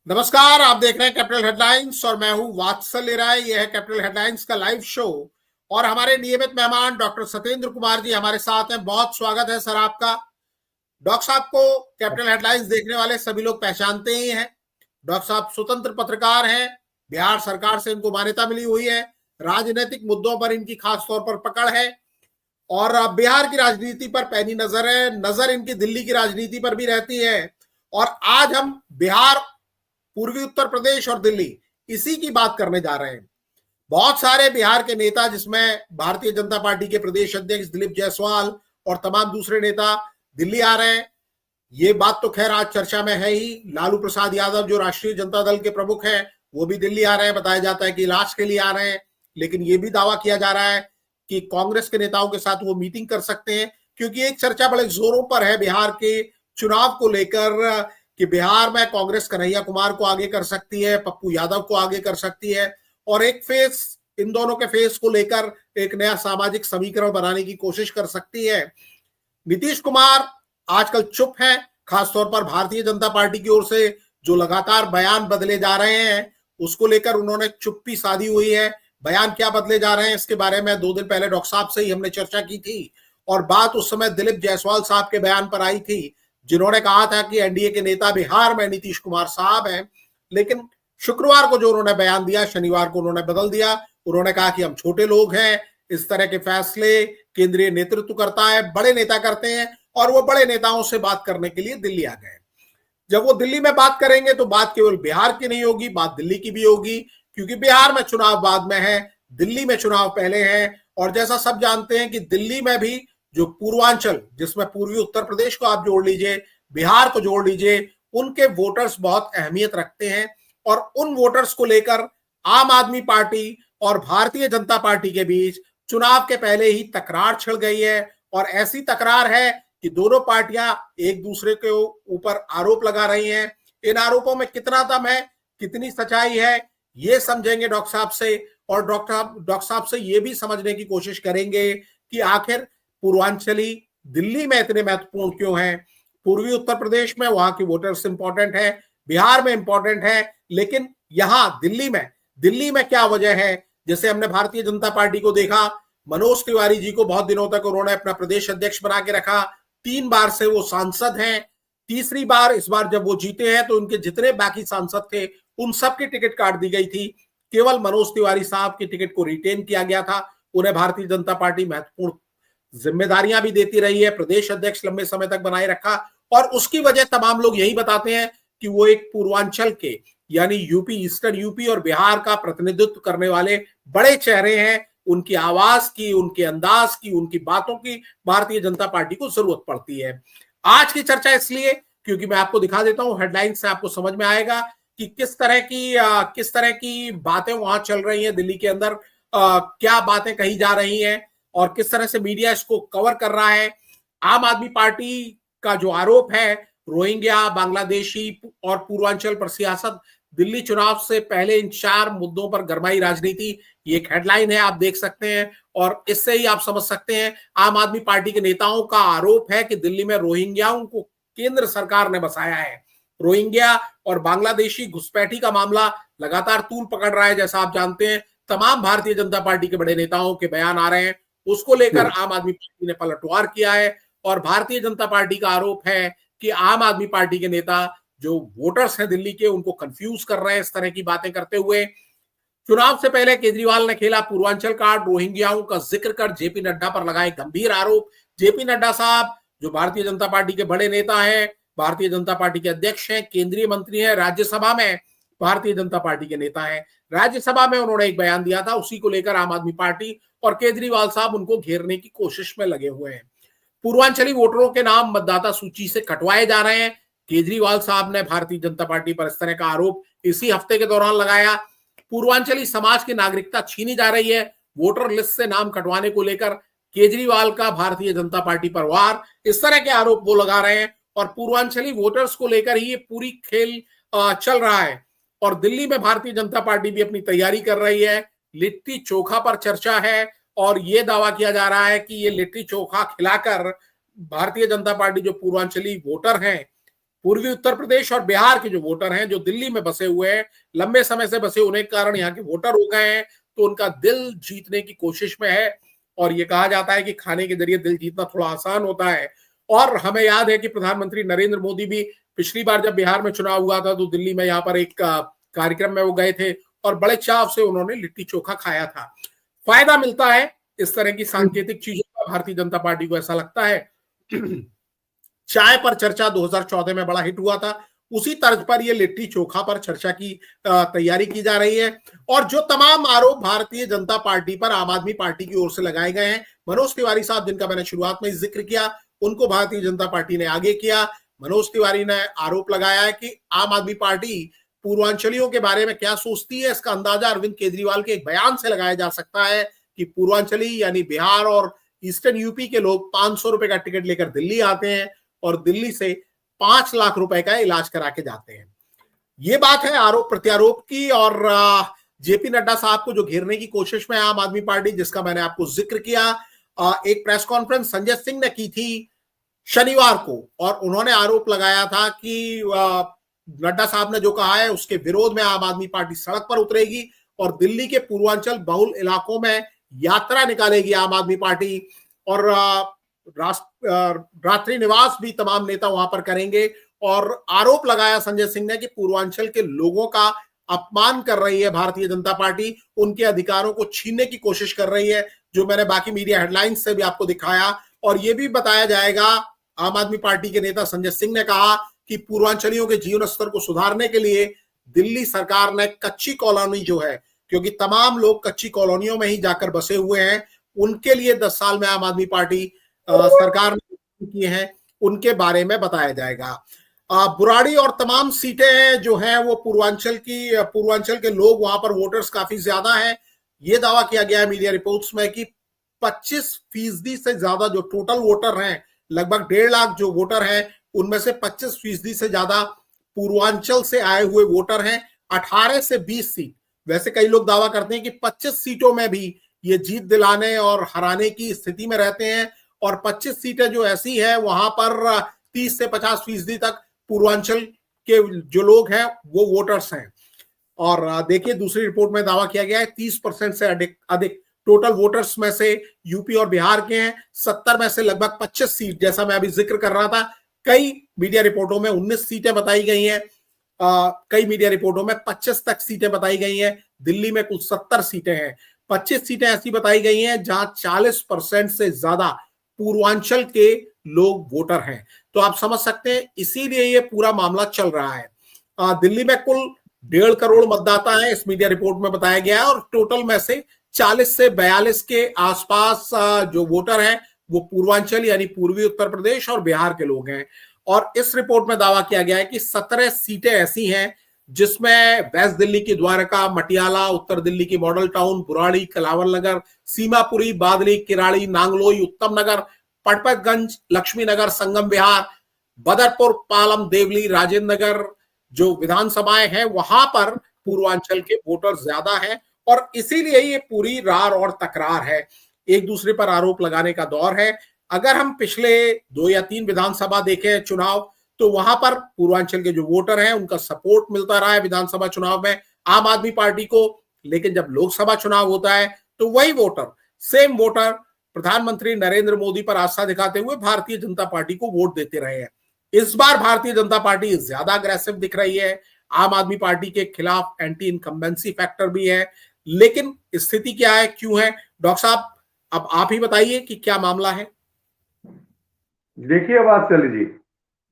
नमस्कार। आप देख रहे हैं कैपिटल हेडलाइंस और मैं हूं वात्सल्य राय। यह है कैपिटल हेडलाइंस का लाइव शो और हमारे नियमित मेहमान डॉक्टर सत्येंद्र कुमार जी हमारे साथ हैं। बहुत स्वागत है सर आपका। डॉक्टर साहब को कैपिटल हेडलाइंस देखने वाले सभी लोग पहचानते ही हैं। डॉक्टर साहब स्वतंत्र पत्रकार हैं। बिहार सरकार से इनको मान्यता मिली हुई है। राजनीतिक मुद्दों पर इनकी खास तौर पर पकड़ है और बिहार की राजनीति पर पैनी नजर है। नजर इनकी दिल्ली की राजनीति पर भी रहती है। और आज हम बिहार, पूर्वी उत्तर प्रदेश और दिल्ली, इसी की बात करने जा रहे हैं। बहुत सारे बिहार के नेता, जिसमें भारतीय जनता पार्टी के प्रदेश अध्यक्ष दिलीप जायसवाल और तमाम दूसरे नेता दिल्ली आ रहे हैं। ये बात तो खैर आज चर्चा में है ही। लालू प्रसाद यादव जो राष्ट्रीय जनता दल के प्रमुख हैं, वो भी दिल्ली आ रहे हैं। बताया जाता है कि इलाज के लिए आ रहे हैं, लेकिन ये भी दावा किया जा रहा है कि कांग्रेस के नेताओं के साथ वो मीटिंग कर सकते हैं, क्योंकि एक चर्चा बड़े जोरों पर है बिहार के चुनाव को लेकर कि बिहार में कांग्रेस कन्हैया कुमार को आगे कर सकती है, पप्पू यादव को आगे कर सकती है, और एक फेस, इन दोनों के फेस को लेकर एक नया सामाजिक समीकरण बनाने की कोशिश कर सकती है। नीतीश कुमार आजकल चुप हैं, खासतौर पर भारतीय जनता पार्टी की ओर से जो लगातार बयान बदले जा रहे हैं उसको लेकर उन्होंने चुप्पी साधी हुई है। बयान क्या बदले जा रहे हैं इसके बारे में 2 दिन पहले डॉक्टर साहब से ही हमने चर्चा की थी और बात उस समय दिलीप जायसवाल साहब के बयान पर आई थी, जिन्होंने कहा था कि एनडीए के नेता बिहार में नीतीश कुमार साहब हैं। लेकिन शुक्रवार को जो उन्होंने बयान दिया, शनिवार को उन्होंने बदल दिया। उन्होंने कहा कि हम छोटे लोग हैं, इस तरह के फैसले केंद्रीय नेतृत्व करता है, बड़े नेता करते हैं, और वो बड़े नेताओं से बात करने के लिए दिल्ली आ गए। जब वो दिल्ली में बात करेंगे तो बात केवल बिहार की नहीं होगी, बात दिल्ली की भी होगी, क्योंकि बिहार में चुनाव बाद में है, दिल्ली में चुनाव पहले है। और जैसा सब जानते हैं कि दिल्ली में भी जो पूर्वांचल, जिसमें पूर्वी उत्तर प्रदेश को आप जोड़ लीजिए, बिहार को जोड़ लीजिए, उनके वोटर्स बहुत अहमियत रखते हैं। और उन वोटर्स को लेकर आम आदमी पार्टी और भारतीय जनता पार्टी के बीच चुनाव के पहले ही तकरार छिड़ गई है। और ऐसी तकरार है कि दोनों पार्टियां एक दूसरे के ऊपर आरोप लगा रही हैं। इन आरोपों में कितना दम है, कितनी सच्चाई है, ये समझेंगे डॉक्टर साहब से। और डॉक्टर साहब से ये भी समझने की कोशिश करेंगे कि आखिर पूर्वांचली दिल्ली में इतने महत्वपूर्ण क्यों हैं। पूर्वी उत्तर प्रदेश में वहां की वोटर्स इंपॉर्टेंट है, बिहार में इंपॉर्टेंट है, लेकिन यहां दिल्ली में क्या वजह है। जैसे हमने भारतीय जनता पार्टी को देखा, मनोज तिवारी जी को बहुत दिनों तक उन्होंने अपना प्रदेश अध्यक्ष बना के रखा। 3 बार से वो सांसद हैं। तीसरी बार इस बार जब वो जीते हैं तो उनके जितने बाकी सांसद थे उन सबकी टिकट काट दी गई थी। केवल मनोज तिवारी साहब की टिकट को रिटेन किया गया था। उन्हें भारतीय जनता पार्टी महत्वपूर्ण जिम्मेदारियां भी देती रही है, प्रदेश अध्यक्ष लंबे समय तक बनाए रखा। और उसकी वजह तमाम लोग यही बताते हैं कि वो एक पूर्वांचल के, यानी यूपी, ईस्टर्न यूपी और बिहार का प्रतिनिधित्व करने वाले बड़े चेहरे हैं। उनकी आवाज की, उनके अंदाज की, उनकी बातों की भारतीय जनता पार्टी को जरूरत पड़ती है। आज की चर्चा इसलिए क्योंकि मैं आपको दिखा देता हूं, हेडलाइन से आपको समझ में आएगा कि किस तरह की बातें वहां चल रही हैं दिल्ली के अंदर, क्या बातें कही जा रही हैं और किस तरह से मीडिया इसको कवर कर रहा है। आम आदमी पार्टी का जो आरोप है रोहिंग्या, बांग्लादेशी और पूर्वांचल पर सियासत, दिल्ली चुनाव से पहले इन 4 मुद्दों पर गरमाई राजनीति, ये एक हेडलाइन है, आप देख सकते हैं। और इससे ही आप समझ सकते हैं, आम आदमी पार्टी के नेताओं का आरोप है कि दिल्ली में रोहिंग्याओं को केंद्र सरकार ने बसाया है। रोहिंग्या और बांग्लादेशी घुसपैठी का मामला लगातार तूल पकड़ रहा है, जैसा आप जानते हैं। तमाम भारतीय जनता पार्टी के बड़े नेताओं के बयान आ रहे हैं, उसको लेकर आम आदमी पार्टी ने पलटवार किया है। और भारतीय जनता पार्टी का आरोप है कि आम आदमी पार्टी के नेता जो वोटर्स हैं दिल्ली के, उनको कंफ्यूज कर रहे हैं इस तरह की बातें करते हुए। चुनाव से पहले केजरीवाल ने खेला पूर्वांचल कार्ड, रोहिंग्याओं का जिक्र कर जेपी नड्डा पर लगाए गंभीर आरोप। जेपी नड्डा साहब जो भारतीय जनता पार्टी के बड़े नेता हैं, भारतीय जनता पार्टी के अध्यक्ष हैं, केंद्रीय मंत्री हैं, राज्यसभा में भारतीय जनता पार्टी के नेता हैं। राज्यसभा में उन्होंने एक बयान दिया था, उसी को लेकर आम आदमी पार्टी और केजरीवाल साहब उनको घेरने की कोशिश में लगे हुए हैं। पूर्वांचली वोटरों के नाम मतदाता सूची से कटवाए जा रहे हैं। केजरीवाल साहब ने भारतीय जनता पार्टी पर इस तरह का आरोप इसी हफ्ते के दौरान लगाया। पूर्वांचली समाज की नागरिकता छीनी जा रही है, वोटर लिस्ट से नाम कटवाने को लेकर केजरीवाल का भारतीय जनता पार्टी पर वार, इस तरह के आरोप वो लगा रहे हैं। और पूर्वांचली वोटर्स को लेकर ही ये पूरी खेल चल रहा है। और दिल्ली में भारतीय जनता पार्टी भी अपनी तैयारी कर रही है। लिट्टी चोखा पर चर्चा है और ये दावा किया जा रहा है कि ये लिट्टी चोखा खिलाकर भारतीय जनता पार्टी जो पूर्वांचली वोटर हैं, पूर्वी उत्तर प्रदेश और बिहार के जो वोटर हैं, जो दिल्ली में बसे हुए हैं, लंबे समय से बसे होने के कारण यहाँ के वोटर हो गए हैं, तो उनका दिल जीतने की कोशिश में है। और ये कहा जाता है कि खाने के जरिए दिल जीतना थोड़ा आसान होता है। और हमें याद है कि प्रधानमंत्री नरेंद्र मोदी भी पिछली बार जब बिहार में चुनाव हुआ था तो दिल्ली में यहाँ पर एक कार्यक्रम में वो गए थे और बड़े चाव से उन्होंने लिट्टी चोखा खाया था। फायदा मिलता है इस तरह की सांकेतिक चीजों का, भारतीय जनता पार्टी को ऐसा लगता है। चाय पर चर्चा 2014 में बड़ा हिट हुआ था, उसी तर्ज पर ये लिट्टी चोखा पर चर्चा की तैयारी की जा रही है। और जो तमाम आरोप भारतीय जनता पार्टी पर आम आदमी पार्टी की ओर से लगाए गए हैं, मनोज तिवारी साहब जिनका मैंने शुरुआत में जिक्र किया, उनको भारतीय जनता पार्टी ने आगे किया। मनोज तिवारी ने आरोप लगाया है कि आम आदमी पार्टी पूर्वांचलियों के बारे में क्या सोचती है, इसका अंदाजा अरविंद केजरीवाल के एक बयान से लगाया जा सकता है कि पूर्वांचली यानी बिहार और ईस्टर्न यूपी के लोग 500 रुपए का टिकट लेकर दिल्ली आते हैं और दिल्ली से 5 लाख रुपए का इलाज करा के जाते हैं। ये बात है आरोप प्रत्यारोप की। और जेपी नड्डा साहब को जो घेरने की कोशिश में आम आदमी पार्टी, जिसका मैंने आपको जिक्र किया, एक प्रेस कॉन्फ्रेंस संजय सिंह ने की थी शनिवार को और उन्होंने आरोप लगाया था कि नड्डा साहब ने जो कहा है उसके विरोध में आम आदमी पार्टी सड़क पर उतरेगी और दिल्ली के पूर्वांचल बहुल इलाकों में यात्रा निकालेगी आम आदमी पार्टी। और रात्रि निवास भी तमाम नेता वहां पर करेंगे। और आरोप लगाया संजय सिंह ने कि पूर्वांचल के लोगों का अपमान कर रही है भारतीय जनता पार्टी, उनके अधिकारों को छीनने की कोशिश कर रही है, जो मैंने बाकी मीडिया हेडलाइंस से भी आपको दिखाया। और यह भी बताया जाएगा, आम आदमी पार्टी के नेता संजय सिंह ने कहा कि पूर्वांचलियों के जीवन स्तर को सुधारने के लिए दिल्ली सरकार ने कच्ची कॉलोनी जो है, क्योंकि तमाम लोग कच्ची कॉलोनियों में ही जाकर बसे हुए हैं, उनके लिए 10 साल में आम आदमी पार्टी सरकार ने की है, उनके बारे में बताया जाएगा। बुराड़ी और तमाम सीटें जो हैं वो पूर्वांचल के लोग, वहां पर वोटर्स काफी ज्यादा हैं। ये दावा किया गया है मीडिया रिपोर्ट्स में कि 25% से ज्यादा जो टोटल वोटर हैं, लगभग 1.5 लाख जो वोटर हैं, उनमें से 25% से ज्यादा पूर्वांचल से आए हुए वोटर हैं। 18 से 20 सीट, वैसे कई लोग दावा करते हैं कि 25 सीटों में भी ये जीत दिलाने और हराने की स्थिति में रहते हैं। और 25 सीटें जो ऐसी है वहां पर 30 से 50% तक पूर्वांचल के जो लोग हैं वो वोटर्स हैं। और देखिए दूसरी रिपोर्ट में दावा किया गया है 30% से अधिक टोटल वोटर्स में से यूपी और बिहार के हैं। 70 में से लगभग 25 सीट, जैसा मैं अभी जिक्र कर रहा था, कई मीडिया रिपोर्टों में 19 सीटें बताई गई हैं, कई मीडिया रिपोर्टों में 25 तक सीटें बताई गई हैं। दिल्ली में कुल 70 सीटें हैं। 25 सीटें ऐसी बताई गई हैं जहां 40% से ज्यादा पूर्वांचल के लोग वोटर हैं। तो आप समझ सकते हैं, इसीलिए ये पूरा मामला चल रहा है। दिल्ली में कुल 1.5 करोड़ मतदाता हैं, इस मीडिया रिपोर्ट में बताया गया है। और टोटल में से 40 से 42 के आसपास जो वोटर हैं वो पूर्वांचल यानी पूर्वी उत्तर प्रदेश और बिहार के लोग हैं। और इस रिपोर्ट में दावा किया गया है कि 17 सीटें ऐसी हैं जिसमें वेस्ट दिल्ली की द्वारका, मटियाला, उत्तर दिल्ली की मॉडल टाउन, बुराड़ी, कलावल नगर, सीमापुरी, बादली, किराड़ी, नांगलोई, उत्तम नगर, पटपतगंज, लक्ष्मी नगर, संगम विहार, बदरपुर, पालम, देवली, राजेंद्र नगर जो विधानसभाएं हैं वहां पर पूर्वांचल के वोटर ज्यादा हैं। और इसीलिए ये पूरी रार और तकरार है, एक दूसरे पर आरोप लगाने का दौर है। अगर हम पिछले 2 या 3 विधानसभा देखें चुनाव, तो वहां पर पूर्वांचल के जो वोटर हैं उनका सपोर्ट मिलता रहा है विधानसभा चुनाव में आम आदमी पार्टी को। लेकिन जब लोकसभा चुनाव होता है तो वही वोटर, सेम वोटर, प्रधानमंत्री नरेंद्र मोदी पर आस्था दिखाते हुए भारतीय जनता पार्टी को वोट देते रहे हैं। इस बार भारतीय जनता पार्टी ज्यादा अग्रेसिव दिख रही है, आम आदमी पार्टी के खिलाफ एंटी इनकम्बेंसी फैक्टर भी है। लेकिन स्थिति क्या है, क्यों है, डॉक्टर साहब अब आप ही बताइए कि क्या मामला है। देखिए वात्सल्य जी,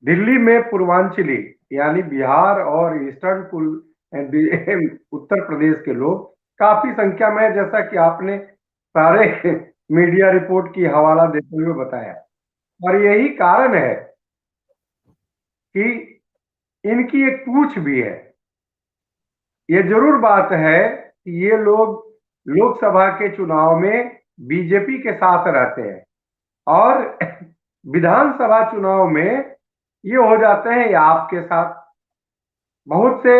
दिल्ली में पूर्वांचली यानी बिहार और ईस्टर्न उत्तर प्रदेश के लोग काफी संख्या में, जैसा कि आपने सारे मीडिया रिपोर्ट की हवाला देते हुए बताया। और यही कारण है कि इनकी एक पूछ भी है। ये जरूर बात है कि ये लोग लोकसभा के चुनाव में बीजेपी के साथ रहते हैं और विधानसभा चुनाव में ये हो जाते हैं या आपके साथ। बहुत से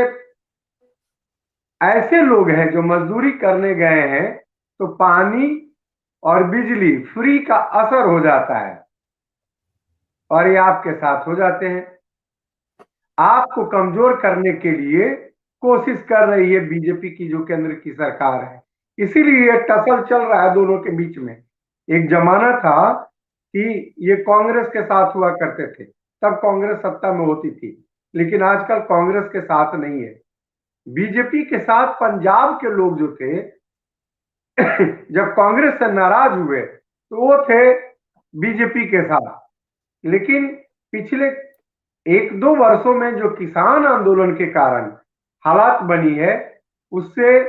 ऐसे लोग हैं जो मजदूरी करने गए हैं तो पानी और बिजली फ्री का असर हो जाता है और ये आपके साथ हो जाते हैं। आपको कमजोर करने के लिए कोशिश कर रही है बीजेपी की, जो केंद्र की सरकार है। इसीलिए ये टसल चल रहा है दोनों के बीच में। एक जमाना था कि ये कांग्रेस के साथ हुआ करते थे, तब कांग्रेस सत्ता में होती थी, लेकिन आजकल कांग्रेस के साथ नहीं है। बीजेपी के साथ पंजाब के लोग जो थे जब कांग्रेस से नाराज हुए तो वो थे बीजेपी के साथ। लेकिन पिछले 1-2 वर्षों में जो किसान आंदोलन के कारण हालात बनी है, उससे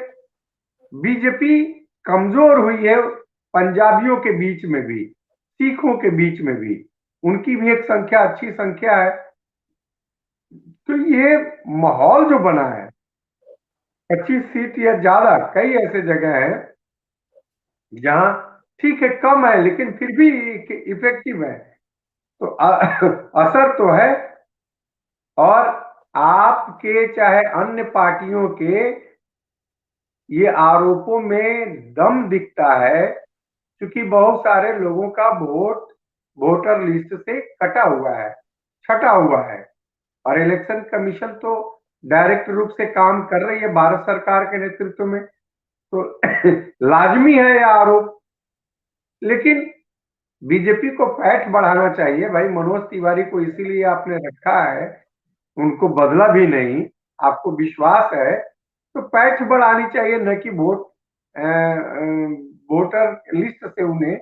बीजेपी कमजोर हुई है। पंजाबियों के बीच में भी, सिखों के बीच में भी उनकी भी एक संख्या, अच्छी संख्या है। तो ये माहौल जो बना है, 25 सीट या ज्यादा, कई ऐसे जगह है जहां ठीक है कम है लेकिन फिर भी इफेक्टिव है, तो असर तो है। और आपके चाहे अन्य पार्टियों के ये आरोपों में दम दिखता है, क्योंकि बहुत सारे लोगों का वोट वोटर लिस्ट से कटा हुआ है, छटा हुआ है। और इलेक्शन कमीशन तो डायरेक्ट रूप से काम कर रही है भारत सरकार के नेतृत्व में, तो लाजमी है यह आरोप। लेकिन बीजेपी को पैठ बढ़ाना चाहिए भाई। मनोज तिवारी को इसीलिए आपने रखा है, उनको बदला भी नहीं, आपको विश्वास है, तो पैठ बढ़ानी चाहिए, न कि वोटर लिस्ट से उन्हें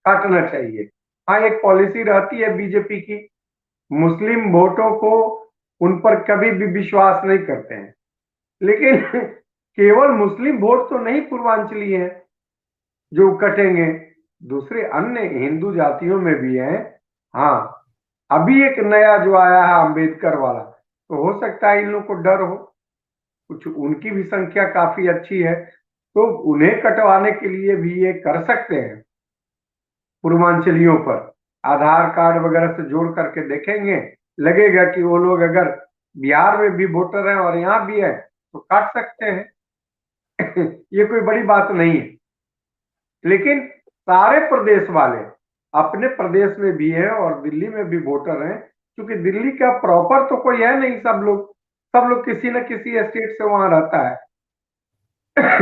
काटना चाहिए। हाँ, एक पॉलिसी रहती है बीजेपी की, मुस्लिम वोटों को उन पर कभी भी विश्वास नहीं करते हैं, लेकिन केवल मुस्लिम वोट तो नहीं पूर्वांचली है जो कटेंगे, दूसरे अन्य हिंदू जातियों में भी हैं। हाँ, अभी एक नया जो आया है अंबेडकर वाला, तो हो सकता है इन लोगों को डर हो, कुछ उनकी भी संख्या काफी अच्छी है, तो उन्हें कटवाने के लिए भी ये कर सकते हैं। पूर्वांचलियों पर आधार कार्ड वगैरह से जोड़ करके देखेंगे, लगेगा कि वो लोग अगर बिहार में भी वोटर हैं और यहाँ भी है तो काट सकते हैं। ये कोई बड़ी बात नहीं है। लेकिन सारे प्रदेश वाले अपने प्रदेश में भी है और दिल्ली में भी वोटर हैं, क्योंकि दिल्ली का प्रॉपर तो कोई है नहीं, सब लोग किसी न किसी स्टेट से वहां रहता है।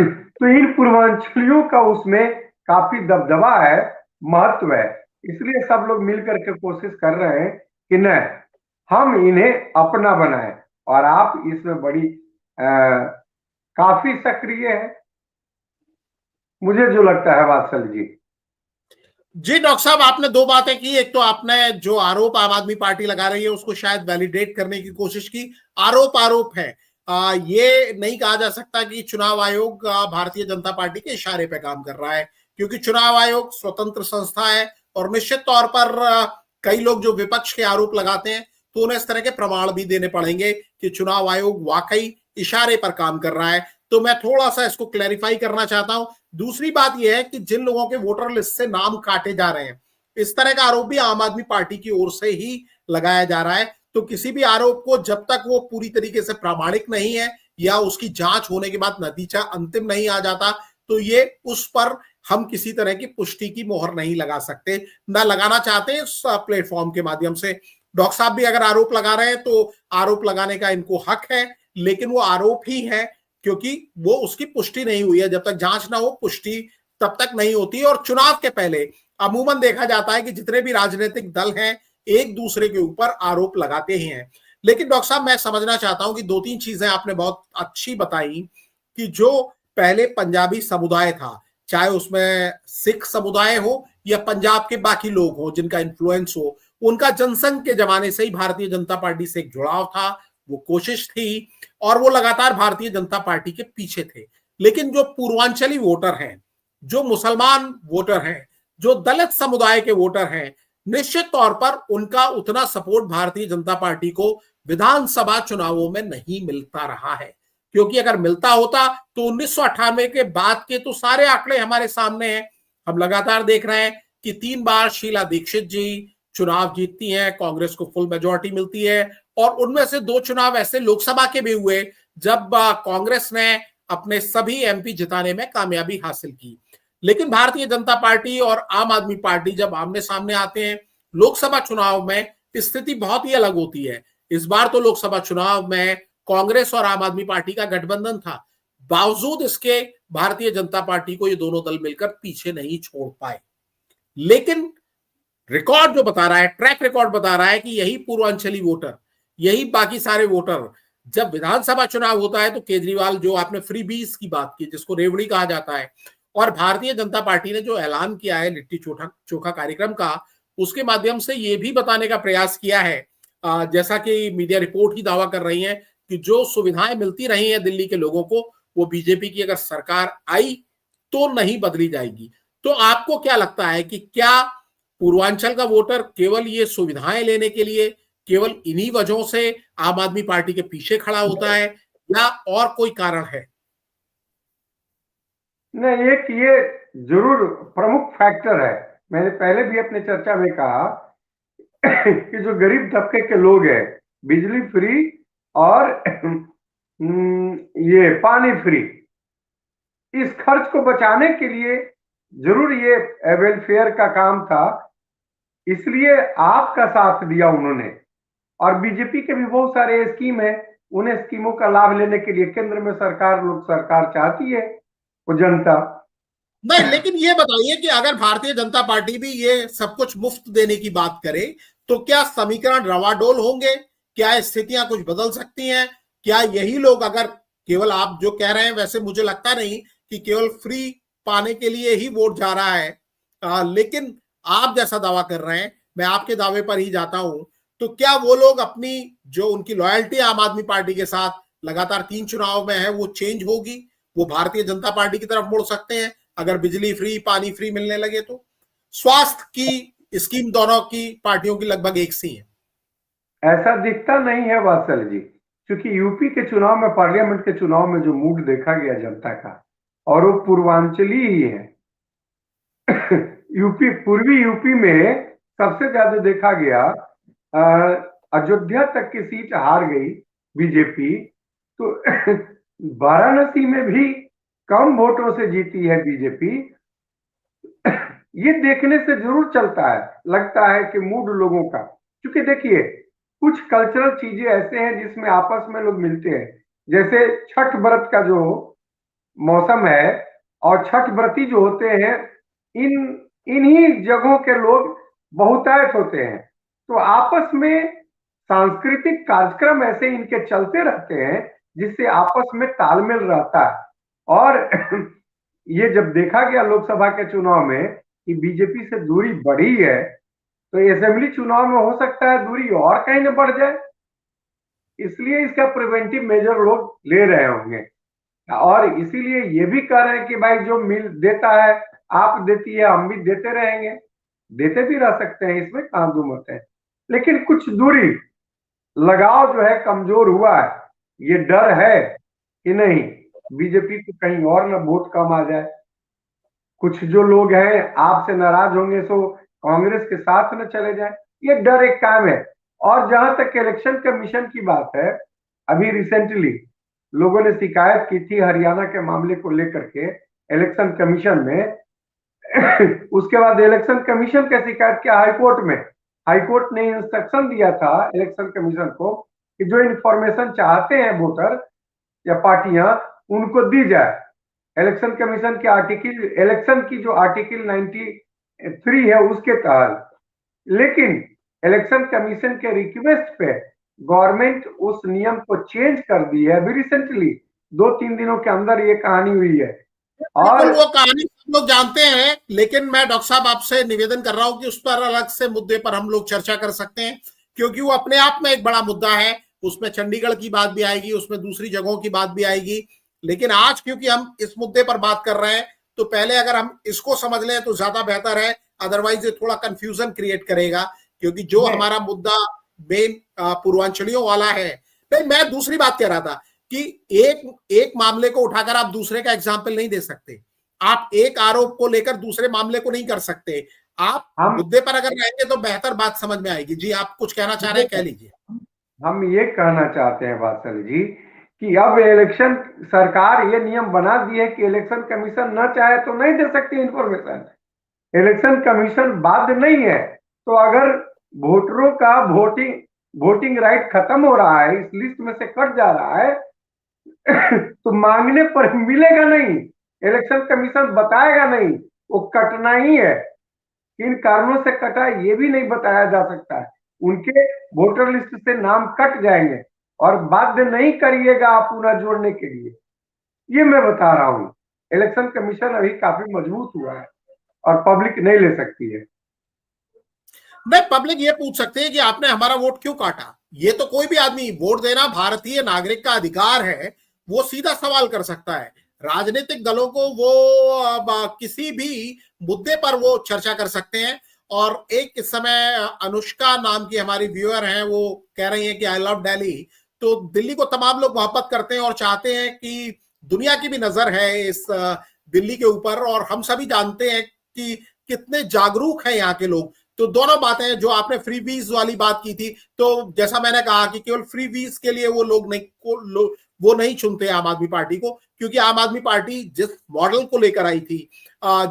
तो इन पूर्वांचलियों का उसमें काफी दबदबा है, महत्व है। इसलिए सब लोग मिलकर के कोशिश कर रहे हैं कि न हम इन्हें अपना बनाएं, और आप इसमें बड़ी काफी सक्रिय है, मुझे जो लगता है वात्सल जी। जी डॉक्टर साहब, आपने दो बातें की। एक तो आपने जो आरोप आम आदमी पार्टी लगा रही है उसको शायद वैलिडेट करने की कोशिश की। आरोप है, ये नहीं कहा जा सकता कि चुनाव आयोग भारतीय जनता पार्टी के इशारे पे काम कर रहा है, क्योंकि चुनाव आयोग स्वतंत्र संस्था है और निश्चित तौर पर कई लोग जो विपक्ष के आरोप लगाते हैं तो उन्हें इस तरह के प्रमाण भी देने पड़ेंगे कि चुनाव आयोग वाकई इशारे पर काम कर रहा है। तो मैं थोड़ा सा इसको क्लैरिफाई करना चाहता हूं। दूसरी बात यह है कि जिन लोगों के वोटर लिस्ट से नाम काटे जा रहे हैं, इस तरह का आरोप भी आम आदमी पार्टी की ओर से ही लगाया जा रहा है। तो किसी भी आरोप को जब तक वो पूरी तरीके से प्रामाणिक नहीं है या उसकी जांच होने के बाद नतीजा अंतिम नहीं आ जाता, तो ये उस पर हम किसी तरह की पुष्टि की मोहर नहीं लगा सकते, ना लगाना चाहते इस प्लेटफॉर्म के माध्यम से। डॉक्टर साहब भी अगर आरोप लगा रहे हैं तो आरोप लगाने का इनको हक है, लेकिन वो आरोप ही है, क्योंकि वो उसकी पुष्टि नहीं हुई है। जब तक जांच ना हो, पुष्टि तब तक नहीं होती। और चुनाव के पहले अमूमन देखा जाता है कि जितने भी राजनीतिक दल हैं एक दूसरे के ऊपर आरोप लगाते ही हैं। लेकिन डॉक्टर साहब, मैं समझना चाहता हूं कि दो तीन चीजें आपने बहुत अच्छी बताई कि जो पहले पंजाबी समुदाय था, चाहे उसमें सिख समुदाय हो या पंजाब के बाकी लोग हो जिनका इन्फ्लुएंस हो, उनका जनसंघ के जमाने से ही भारतीय जनता पार्टी से एक जुड़ाव था, वो कोशिश थी और वो लगातार भारतीय जनता पार्टी के पीछे थे। लेकिन जो पूर्वांचली वोटर हैं, जो मुसलमान वोटर हैं, जो दलित समुदाय के वोटर हैं, निश्चित तौर पर उनका उतना सपोर्ट भारतीय जनता पार्टी को विधानसभा चुनावों में नहीं मिलता रहा है। क्योंकि अगर मिलता होता तो 1998 के बाद के तो सारे आंकड़े हमारे सामने हैं। हम लगातार देख रहे हैं कि 3 बार शीला दीक्षित जी चुनाव जीतती हैं, कांग्रेस को फुल मेजोरिटी मिलती है, और उनमें से 2 चुनाव ऐसे लोकसभा के भी हुए जब कांग्रेस ने अपने सभी एमपी जिताने में कामयाबी हासिल की। लेकिन भारतीय जनता पार्टी और आम आदमी पार्टी जब आमने सामने आते हैं लोकसभा चुनाव में, स्थिति बहुत ही अलग होती है। इस बार तो लोकसभा चुनाव में कांग्रेस और आम आदमी पार्टी का गठबंधन था, बावजूद इसके भारतीय जनता पार्टी को ये दोनों दल मिलकर पीछे नहीं छोड़ पाए। लेकिन रिकॉर्ड जो बता रहा है, ट्रैक रिकॉर्ड बता रहा है कि यही पूर्वांचली वोटर, यही बाकी सारे वोटर, जब विधानसभा चुनाव होता है तो केजरीवाल, जो आपने फ्री बीस की बात की, जिसको रेवड़ी कहा जाता है, और भारतीय जनता पार्टी ने जो ऐलान किया है लिट्टी चोखा कार्यक्रम का, उसके माध्यम से ये भी बताने का प्रयास किया है, जैसा कि मीडिया रिपोर्ट ही दावा कर रही है, कि जो सुविधाएं मिलती रही हैं दिल्ली के लोगों को, वो बीजेपी की अगर सरकार आई तो नहीं बदली जाएगी। तो आपको क्या लगता है कि क्या पूर्वांचल का वोटर केवल ये सुविधाएं लेने के लिए, केवल इन्हीं वजहों से आम आदमी पार्टी के पीछे खड़ा होता है, या और कोई कारण है? नहीं, एक ये जरूर प्रमुख फैक्टर है। मैंने पहले भी अपने चर्चा में कहा कि जो गरीब तबके के लोग हैं, बिजली फ्री और ये पानी फ्री, इस खर्च को बचाने के लिए जरूर ये वेलफेयर का काम था, इसलिए आपका साथ दिया उन्होंने। और बीजेपी के भी बहुत सारे स्कीम है, उन्हें स्कीमों का लाभ लेने के लिए केंद्र में सरकार चाहती है वो जनता। नहीं, लेकिन ये बताइए कि अगर भारतीय जनता पार्टी भी ये सब कुछ मुफ्त देने की बात करे तो क्या समीकरण रवाडोल होंगे? क्या स्थितियां कुछ बदल सकती हैं? क्या यही लोग, अगर केवल आप जो कह रहे हैं, वैसे मुझे लगता नहीं कि केवल फ्री पाने के लिए ही वोट जा रहा है, लेकिन आप जैसा दावा कर रहे हैं, मैं आपके दावे पर ही जाता हूं, तो क्या वो लोग अपनी जो उनकी लॉयल्टी आम आदमी पार्टी के साथ लगातार 3 चुनाव में है वो चेंज होगी? वो भारतीय जनता पार्टी की तरफ मुड़ सकते हैं अगर बिजली फ्री, पानी फ्री मिलने लगे तो? स्वास्थ्य की स्कीम दोनों की पार्टियों की लगभग एक सी है। ऐसा दिखता नहीं है वात्सल जी, क्योंकि यूपी के चुनाव में, पार्लियामेंट के चुनाव में जो मूड देखा गया जनता का, और वो पूर्वांचली ही है। यूपी, पूर्वी यूपी में सबसे ज्यादा देखा गया, अयोध्या तक की सीट हार गई बीजेपी, तो वाराणसी में भी कम वोटों से जीती है बीजेपी। ये देखने से जरूर चलता है, लगता है कि मूड लोगों का, क्योंकि देखिए कुछ कल्चरल चीजें ऐसे हैं जिसमें आपस में लोग मिलते हैं। जैसे छठ व्रत का जो मौसम है, और छठ व्रती जो होते हैं, इन्हीं जगहों के लोग बहुतायत होते हैं, तो आपस में सांस्कृतिक कार्यक्रम ऐसे इनके चलते रहते हैं जिससे आपस में तालमेल रहता है। और ये जब देखा गया लोकसभा के चुनाव में कि बीजेपी से दूरी बढ़ी है, तो असेंबली चुनाव में हो सकता है दूरी और कहीं न बढ़ जाए, इसलिए इसका प्रिवेंटिव मेजर लोग ले रहे होंगे। और इसीलिए ये भी कह रहे हैं कि भाई जो मिल देता है, आप देती है, हम भी देते रहेंगे, देते भी रह सकते हैं, इसमें कहां दो मत है। लेकिन कुछ दूरी, लगाव जो है कमजोर हुआ है, ये डर है कि नहीं बीजेपी को कहीं और ना वोट कम आ जाए। कुछ जो लोग हैं आपसे नाराज होंगे सो कांग्रेस के साथ न चले जाए, ये डर एक काम है। और जहां तक इलेक्शन कमीशन की बात है, अभी रिसेंटली लोगों ने शिकायत की थी हरियाणा के मामले को लेकर के इलेक्शन कमीशन में। उसके बाद इलेक्शन कमीशन का शिकायत किया हाईकोर्ट में। हाईकोर्ट ने इंस्ट्रक्शन दिया था इलेक्शन कमीशन को कि जो इन्फॉर्मेशन चाहते हैं वोटर या पार्टियां, उनको दी जाए। इलेक्शन कमीशन के आर्टिकल, इलेक्शन की जो आर्टिकल 93 है उसके तहत। लेकिन इलेक्शन कमीशन के रिक्वेस्ट पे गवर्नमेंट उस नियम को चेंज कर दी है अभी रिसेंटली, 2-3 दिनों के अंदर ये कहानी हुई है। और वो कहानी सब लोग जानते हैं, लेकिन मैं डॉक्टर साहब आपसे निवेदन कर रहा हूं कि उस पर अलग से मुद्दे पर हम लोग चर्चा कर सकते हैं, क्योंकि वो अपने आप में एक बड़ा मुद्दा है। उसमें चंडीगढ़ की बात भी आएगी, उसमें दूसरी जगहों की बात भी आएगी। लेकिन आज क्योंकि हम इस मुद्दे पर बात कर रहे हैं, तो पहले अगर हम इसको समझ लें तो ज्यादा बेहतर है, अदरवाइज ये थोड़ा कंफ्यूजन क्रिएट करेगा, क्योंकि जो हमारा मुद्दा मेन पूर्वांचलियों वाला है। नहीं, मैं दूसरी बात कह रहा था कि एक मामले को उठाकर आप दूसरे का एग्जाम्पल नहीं दे सकते, आप एक आरोप को लेकर दूसरे मामले को नहीं कर सकते। आप मुद्दे पर अगर रहेंगे तो बेहतर बात समझ में आएगी। जी, आप कुछ कहना चाह रहे हैं, कह लीजिए। हम ये कहना चाहते हैं वात्सल जी कि अब इलेक्शन, सरकार ये नियम बना दी है कि इलेक्शन कमीशन न चाहे तो नहीं दे सकती इंफॉर्मेशन। इलेक्शन कमीशन बाध्य नहीं है, तो अगर वोटरों का वोटिंग वोटिंग राइट खत्म हो रहा है, इस लिस्ट में से कट जा रहा है, तो मांगने पर मिलेगा नहीं, इलेक्शन कमीशन बताएगा नहीं, वो कटना ही है। किन कारणों से कटा ये भी नहीं बताया जा सकता है। उनके वोटर लिस्ट से नाम कट जाएंगे और बाध्य नहीं करिएगा आप पुनः जोड़ने के लिए, ये मैं बता रहा हूं। इलेक्शन कमीशन अभी काफी मजबूत हुआ है और पब्लिक नहीं ले सकती है। नहीं, पब्लिक ये पूछ सकते हैं कि आपने हमारा वोट क्यों काटा। ये तो कोई भी आदमी, वोट देना भारतीय नागरिक का अधिकार है, वो सीधा सवाल कर सकता है। राजनीतिक दलों को वो किसी भी मुद्दे पर वो चर्चा कर सकते हैं। और एक इस समय अनुष्का नाम की हमारी व्यूअर हैं, वो कह रही हैं कि आई लव दिल्ली। तो दिल्ली को तमाम लोग मोहब्बत करते हैं और चाहते हैं कि दुनिया की भी नजर है इस दिल्ली के ऊपर, और हम सभी जानते हैं कि कितने जागरूक हैं यहाँ के लोग। तो दोनों बातें, जो आपने फ्री वीज वाली बात की थी, तो जैसा मैंने कहा कि केवल फ्री वीज के लिए वो लोग नहीं, वो नहीं चुनते आम आदमी पार्टी को, क्योंकि आम आदमी पार्टी जिस मॉडल को लेकर आई थी,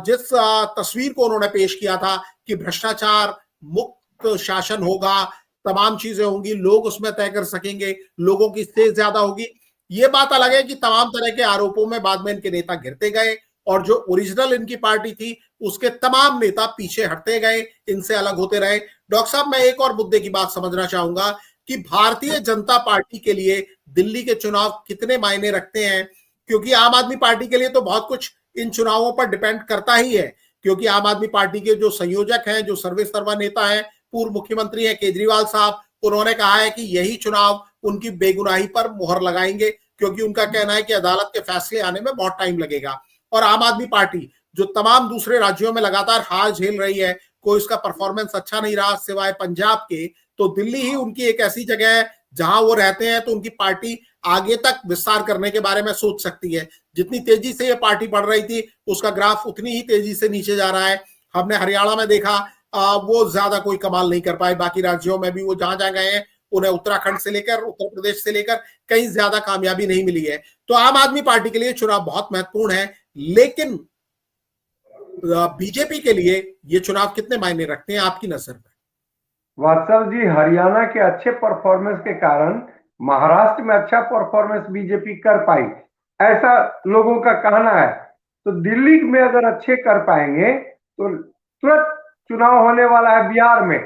जिस तस्वीर को उन्होंने पेश किया था कि भ्रष्टाचार मुक्त शासन होगा, तमाम चीजें होंगी, लोग उसमें तय कर सकेंगे, लोगों की स्टेज ज्यादा होगी। ये बात अलग है कि तमाम तरह के आरोपों में बाद में इनके नेता घिरते गए, और जो ओरिजिनल इनकी पार्टी थी उसके तमाम नेता पीछे हटते गए, इनसे अलग होते रहे। डॉक्टर साहब, मैं एक और मुद्दे की बात समझना चाहूंगा कि भारतीय जनता पार्टी के लिए दिल्ली के चुनाव कितने मायने रखते हैं, क्योंकि आम आदमी पार्टी के लिए तो बहुत कुछ इन चुनावों पर डिपेंड करता ही है। क्योंकि आम आदमी पार्टी के जो संयोजक हैं, जो सर्वे सर्वा नेता हैं, पूर्व मुख्यमंत्री हैं केजरीवाल साहब, उन्होंने कहा है कि यही चुनाव उनकी बेगुनाही पर मुहर लगाएंगे, क्योंकि उनका कहना है कि अदालत के फैसले आने में बहुत टाइम लगेगा। और आम आदमी पार्टी जो तमाम दूसरे राज्यों में लगातार हार झेल रही है, कोई उसका परफॉर्मेंस अच्छा नहीं रहा सिवाय पंजाब के, तो दिल्ली ही उनकी एक ऐसी जगह है जहां वो रहते हैं, तो उनकी पार्टी आगे तक विस्तार करने के बारे में सोच सकती है। जितनी तेजी से ये पार्टी बढ़ रही थी, उसका ग्राफ उतनी ही तेजी से नीचे जा रहा है। हमने हरियाणा में देखा, वो ज्यादा कोई कमाल नहीं कर पाए। बाकी राज्यों में भी वो जहां जहां गए हैं, उन्हें उत्तराखंड से लेकर उत्तर प्रदेश से लेकर कहीं ज्यादा कामयाबी नहीं मिली है। तो आम आदमी पार्टी के लिए चुनाव बहुत महत्वपूर्ण है, लेकिन बीजेपी के लिए ये चुनाव कितने मायने रखते हैं आपकी नजर में? वात्सल जी, हरियाणा के अच्छे परफॉर्मेंस के कारण महाराष्ट्र में अच्छा परफॉर्मेंस बीजेपी कर पाई, ऐसा लोगों का कहना है। तो दिल्ली में अगर अच्छे कर पाएंगे तो तुरंत चुनाव होने वाला है बिहार में।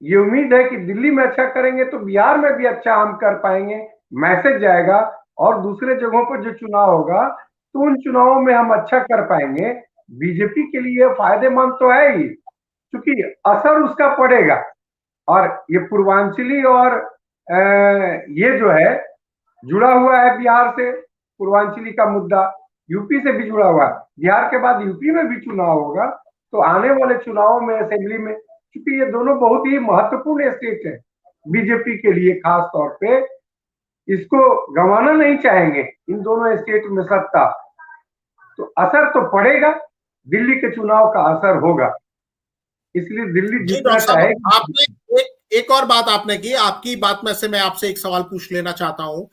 ये उम्मीद है कि दिल्ली में अच्छा करेंगे तो बिहार में भी अच्छा हम कर पाएंगे, मैसेज जाएगा। और दूसरे जगहों पर जो चुनाव होगा तो उन चुनावों में हम अच्छा कर पाएंगे। बीजेपी के लिए फायदेमंद तो है ही, क्योंकि असर उसका पड़ेगा। और ये पूर्वांचली और ये जो है जुड़ा हुआ है बिहार से, पूर्वांचली का मुद्दा यूपी से भी जुड़ा हुआ है। बिहार के बाद यूपी में भी चुनाव होगा, तो आने वाले चुनावों में असेंबली में, क्योंकि ये दोनों बहुत ही महत्वपूर्ण स्टेट है बीजेपी के लिए, खास तौर पे इसको गंवाना नहीं चाहेंगे इन दोनों स्टेट में सत्ता। तो असर तो पड़ेगा, दिल्ली के चुनाव का असर होगा, इसलिए दिल्ली जी जितना डॉक्टर साहब, चाहेगी। आपने एक और बात आपने की, आपकी बात में से मैं आपसे एक सवाल पूछ लेना चाहता हूं।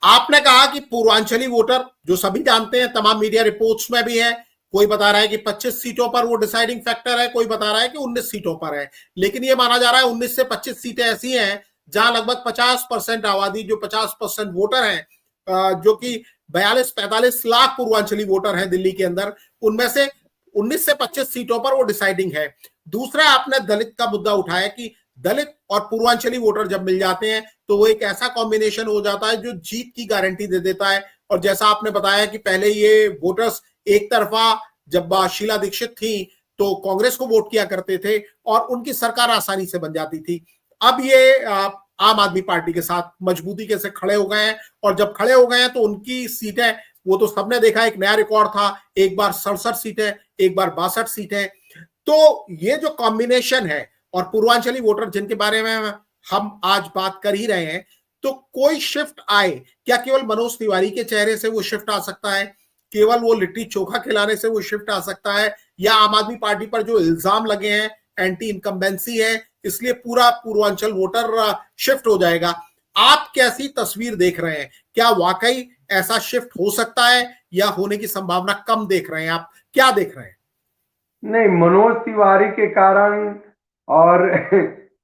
आपने कहा कि पूर्वांचली वोटर, जो सभी जानते हैं, तमाम मीडिया रिपोर्ट्स में भी है, कोई बता रहा है कि 25 सीटों पर वो डिसाइडिंग फैक्टर है, कोई बता रहा है कि 19 सीटों पर है। लेकिन ये माना जा रहा है 19 से 25 सीटें ऐसी हैं जहां लगभग 50% आबादी, जो 50% वोटर हैं, जो कि 42-45 लाख पूर्वांचली वोटर हैं दिल्ली के अंदर, उनमें से 19 से 25 सीटों पर वो डिसाइडिंग है। दूसरा, आपने दलित का मुद्दा उठाया कि दलित और पूर्वांचली वोटर जब मिल जाते हैं तो वो एक ऐसा कॉम्बिनेशन हो जाता है जो जीत की गारंटी दे देता है। और जैसा आपने बताया कि पहले ये वोटर्स एक तरफा, जब शीला दीक्षित थी तो कांग्रेस को वोट किया करते थे और उनकी सरकार आसानी से बन जाती थी। अब ये आम आदमी पार्टी के साथ मजबूती के से खड़े हो गए हैं, और जब खड़े हो गए हैं तो उनकी सीटें, वो तो सबने देखा, एक नया रिकॉर्ड था, एक बार 67 सीटें, एक बार 62 सीटें। तो ये जो कॉम्बिनेशन है, और पूर्वांचली वोटर जिनके बारे में हम आज बात कर ही रहे हैं, तो कोई शिफ्ट आए, क्या केवल मनोज तिवारी के चेहरे से वो शिफ्ट आ सकता है, केवल वो लिट्टी चोखा खिलाने से वो शिफ्ट आ सकता है, या आम आदमी पार्टी पर जो इल्जाम लगे हैं एंटी इनकम्बेंसी है, इसलिए पूरा पूर्वांचल वोटर शिफ्ट हो जाएगा? आप कैसी तस्वीर देख रहे हैं? क्या वाकई ऐसा शिफ्ट हो सकता है, या होने की संभावना कम देख रहे हैं? आप क्या देख रहे हैं? नहीं, मनोज तिवारी के कारण और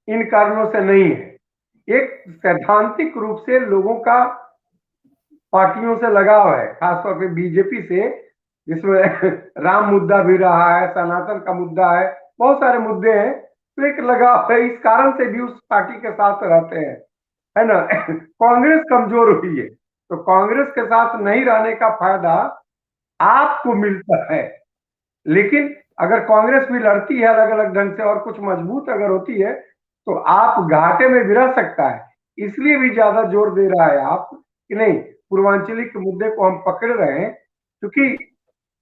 इन कारणों से नहीं है। एक सैद्धांतिक रूप से लोगों का पार्टियों से लगाव है, खासतौर पे बीजेपी से, जिसमें राम मुद्दा भी रहा है, सनातन का मुद्दा है, बहुत सारे मुद्दे हैं, तो एक लगाव है, इस कारण से भी उस पार्टी के साथ रहते हैं, है ना। कांग्रेस कमजोर हुई है, तो कांग्रेस के साथ नहीं रहने का फायदा आपको मिलता है। लेकिन अगर कांग्रेस भी लड़ती है अलग अलग ढंग से और कुछ मजबूत अगर होती है, तो आप घाटे में भी रह सकता है। इसलिए भी ज्यादा जोर दे रहा है आप कि नहीं, पूर्वांचली के मुद्दे को हम पकड़ रहे हैं, क्योंकि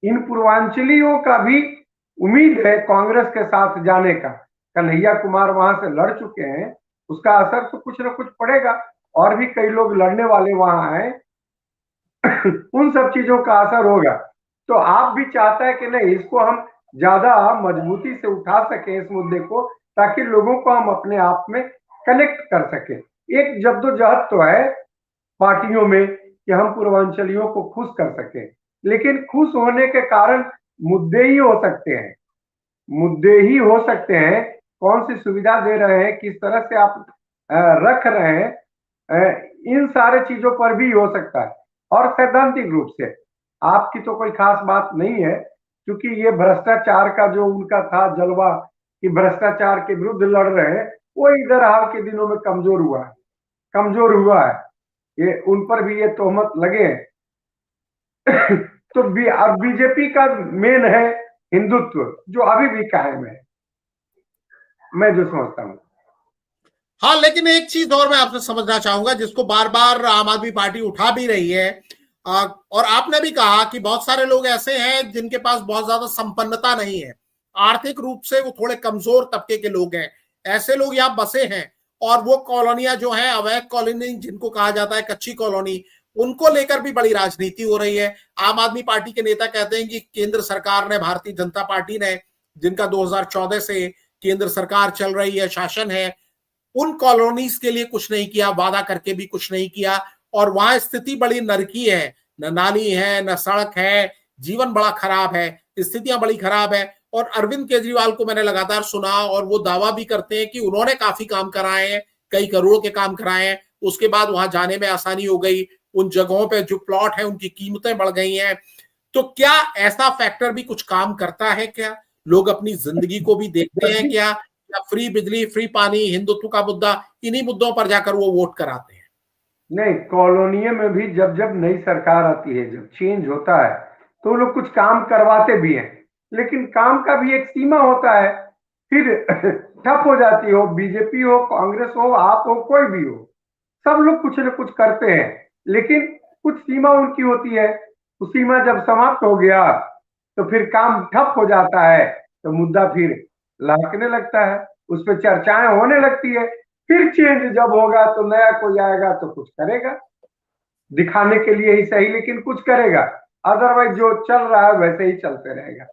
इन पूर्वांचलियों का भी उम्मीद है कांग्रेस के साथ जाने का। कन्हैया कुमार वहां से लड़ चुके हैं, उसका असर तो कुछ ना कुछ पड़ेगा, और भी कई लोग लड़ने वाले वहां हैं। उन सब चीजों का असर होगा। तो आप भी चाहता है कि नहीं, इसको हम ज्यादा मजबूती से उठा सके इस मुद्दे को, ताकि लोगों को हम अपने आप में कनेक्ट कर सके। एक जद्दोजहद तो है पार्टियों में कि हम पूर्वांचलियों को खुश कर सके, लेकिन खुश होने के कारण मुद्दे ही हो सकते हैं, मुद्दे ही हो सकते हैं। कौन सी सुविधा दे रहे हैं, किस तरह से आप रख रहे हैं, इन सारे चीजों पर भी हो सकता है। और सैद्धांतिक रूप से आपकी तो कोई खास बात नहीं है, क्योंकि ये भ्रष्टाचार का जो उनका था जलवा कि भ्रष्टाचार के विरुद्ध लड़ रहे हैं, वो इधर हाल के दिनों में कमजोर हुआ है, कमजोर हुआ है। ये उन पर भी ये तोहमत लगे हैं। तो अब बीजेपी का मेन है हिंदुत्व, जो अभी भी कायम है, मैं जो समझता हूँ। हाँ, लेकिन एक चीज और मैं आपसे समझना चाहूंगा, जिसको बार बार आम आदमी पार्टी उठा भी रही है, और आपने भी कहा कि बहुत सारे लोग ऐसे हैं जिनके पास बहुत ज्यादा संपन्नता नहीं है, आर्थिक रूप से वो थोड़े कमजोर तबके के लोग हैं, ऐसे लोग यहाँ बसे हैं, और वो कॉलोनियां जो है अवैध कॉलोनी जिनको कहा जाता है, कच्ची कॉलोनी, उनको लेकर भी बड़ी राजनीति हो रही है। आम आदमी पार्टी के नेता कहते हैं कि केंद्र सरकार ने, भारतीय जनता पार्टी ने, जिनका 2014 से केंद्र सरकार चल रही है, शासन है, उन कॉलोनीज के लिए कुछ नहीं किया, वादा करके भी कुछ नहीं किया, और वहां स्थिति बड़ी नरकी है, न नाली है, न सड़क है, जीवन बड़ा खराब है, स्थितियां बड़ी खराब है। और अरविंद केजरीवाल को मैंने लगातार सुना, और वो दावा भी करते हैं कि उन्होंने काफी काम कराए हैं, कई करोड़ के काम कराए हैं, उसके बाद वहां जाने में आसानी हो गई, उन जगहों पे जो प्लॉट है उनकी कीमतें बढ़ गई हैं। तो क्या ऐसा फैक्टर भी कुछ काम करता है क्या? लोग अपनी जिंदगी को भी देखते हैं क्या? या फ्री बिजली, फ्री पानी, हिंदुत्व का मुद्दा, इन्हीं मुद्दों पर जाकर वो वोट कराते हैं? नहीं, कॉलोनियों में भी जब जब नई सरकार आती है, जब चेंज होता है, तो लोग कुछ काम करवाते भी हैं, लेकिन काम का भी एक सीमा होता है, फिर ठप हो जाती हो, बीजेपी हो, कांग्रेस हो, आप हो, कोई भी हो, सब लोग कुछ न कुछ करते हैं, लेकिन कुछ सीमा उनकी होती है। तो सीमा जब समाप्त हो गया, तो फिर काम ठप हो जाता है, तो मुद्दा फिर लहकने लगता है, उस पर चर्चाएं होने लगती है। फिर चेंज जब होगा तो नया कोई आएगा तो कुछ करेगा, दिखाने के लिए ही सही, लेकिन कुछ करेगा, अदरवाइज जो चल रहा है वैसे ही चलते रहेगा।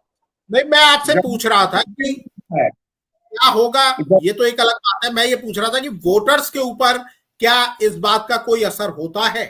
नहीं, मैं आपसे पूछ रहा था कि है क्या होगा, ये तो एक अलग बात है। मैं ये पूछ रहा था कि वोटर्स के ऊपर क्या इस बात का कोई असर होता है?